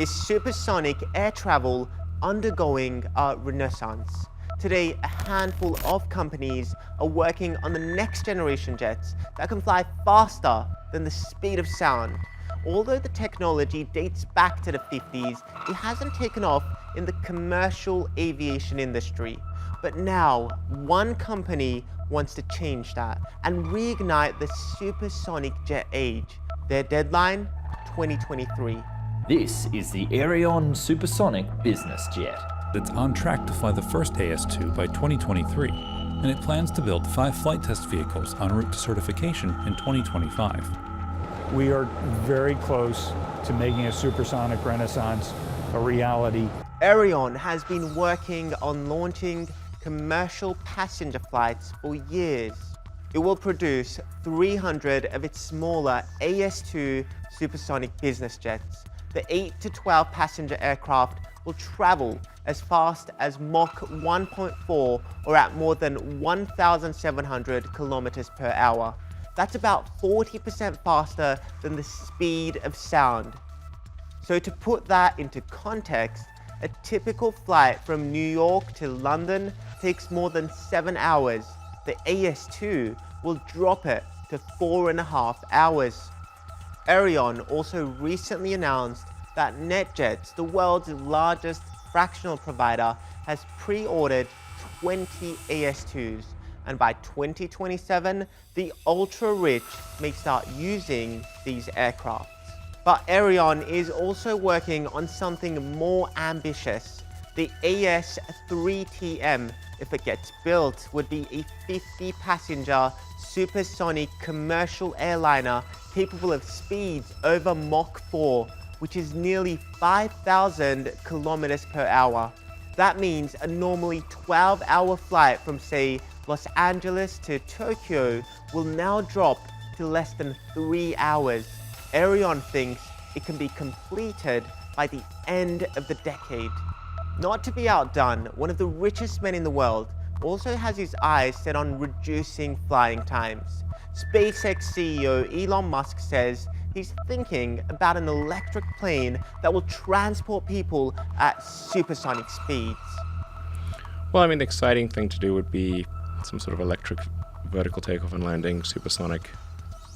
Is supersonic air travel undergoing a renaissance? Today, a handful of companies are working on the next generation jets that can fly faster than the speed of sound. Although the technology dates back to the 50s, it hasn't taken off in the commercial aviation industry. But now, one company wants to change that and reignite the supersonic jet age. Their deadline, 2023. This is the Aerion Supersonic business jet. It's on track to fly the first AS2 by 2023, and it plans to build 5 flight test vehicles en route to certification in 2025. We are very close to making a supersonic renaissance a reality. Aerion has been working on launching commercial passenger flights for years. It will produce 300 of its smaller AS2 supersonic business jets. The 8 to 12 passenger aircraft will travel as fast as Mach 1.4 or at more than 1,700 kilometers per hour. That's about 40% faster than the speed of sound. So to put that into context, a typical flight from New York to London takes more than 7 hours. The AS2 will drop it to 4.5 hours. Aerion also recently announced that NetJets, the world's largest fractional provider, has pre-ordered 20 AS2s, and by 2027, the ultra-rich may start using these aircraft. But Aerion is also working on something more ambitious. The AS3TM, if it gets built, would be a 50-passenger supersonic commercial airliner capable of speeds over Mach 4, which is nearly 5,000 kilometers per hour. That means a normally 12-hour flight from, say, Los Angeles to Tokyo will now drop to less than 3 hours. Aerion thinks it can be completed by the end of the decade. Not to be outdone, one of the richest men in the world also has his eyes set on reducing flying times. SpaceX CEO Elon Musk says he's thinking about an electric plane that will transport people at supersonic speeds. Well, I mean, the exciting thing to do would be some sort of electric vertical takeoff and landing supersonic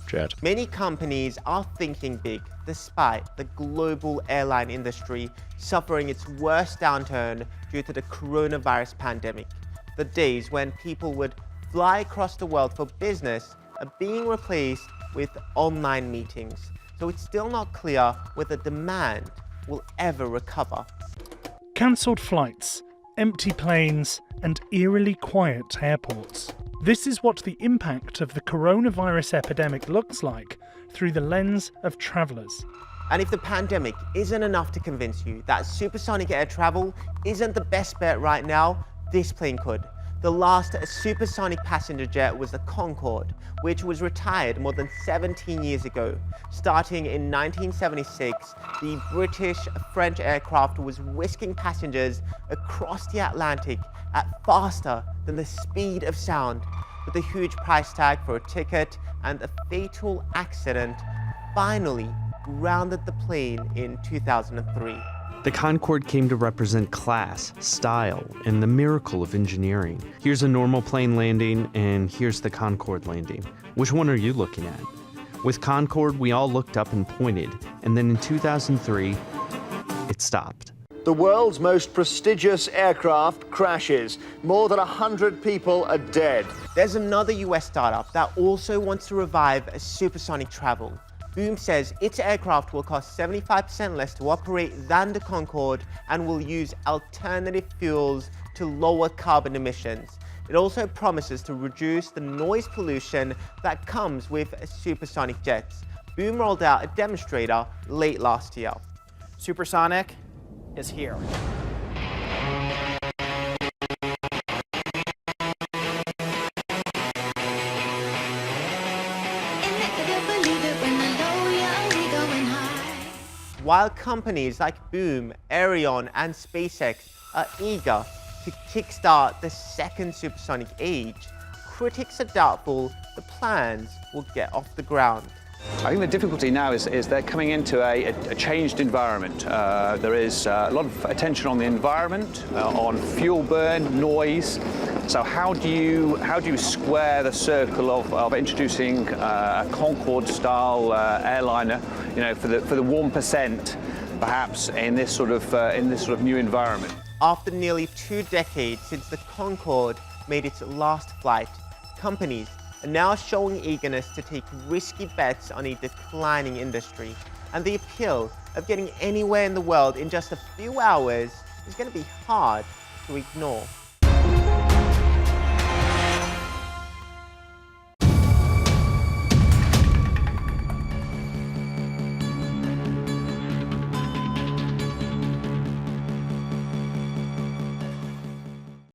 jet. Many companies are thinking big, despite the global airline industry suffering its worst downturn due to the coronavirus pandemic. The days when people would fly across the world for business are being replaced with online meetings, so it's still not clear whether demand will ever recover. Cancelled flights, empty planes, and eerily quiet airports. This is what the impact of the coronavirus epidemic looks like through the lens of travellers. And if the pandemic isn't enough to convince you that supersonic air travel isn't the best bet right now, this plane could. The last supersonic passenger jet was the Concorde, which was retired more than 17 years ago. Starting in 1976, the British-French aircraft was whisking passengers across the Atlantic at faster than the speed of sound. With a huge price tag for a ticket and a fatal accident, finally grounded the plane in 2003. The Concorde came to represent class, style, and the miracle of engineering. Here's a normal plane landing, and here's the Concorde landing. Which one are you looking at? With Concorde, we all looked up and pointed, and then in 2003, it stopped. The world's most prestigious aircraft crashes. More than 100 people are dead. There's another US startup that also wants to revive supersonic travel. Boom says its aircraft will cost 75% less to operate than the Concorde and will use alternative fuels to lower carbon emissions. It also promises to reduce the noise pollution that comes with supersonic jets. Boom rolled out a demonstrator late last year. Supersonic is here. While companies like Boom, Aerion, and SpaceX are eager to kickstart the second supersonic age, critics are doubtful the plans will get off the ground. I think the difficulty now is they're coming into a changed environment. There is a lot of attention on the environment, on fuel burn, noise. So how do you square the circle of introducing a Concorde-style airliner, you know, for the 1%, perhaps in this sort of new environment? After nearly 2 decades since the Concorde made its last flight, companies are now showing eagerness to take risky bets on a declining industry. And the appeal of getting anywhere in the world in just a few hours is going to be hard to ignore.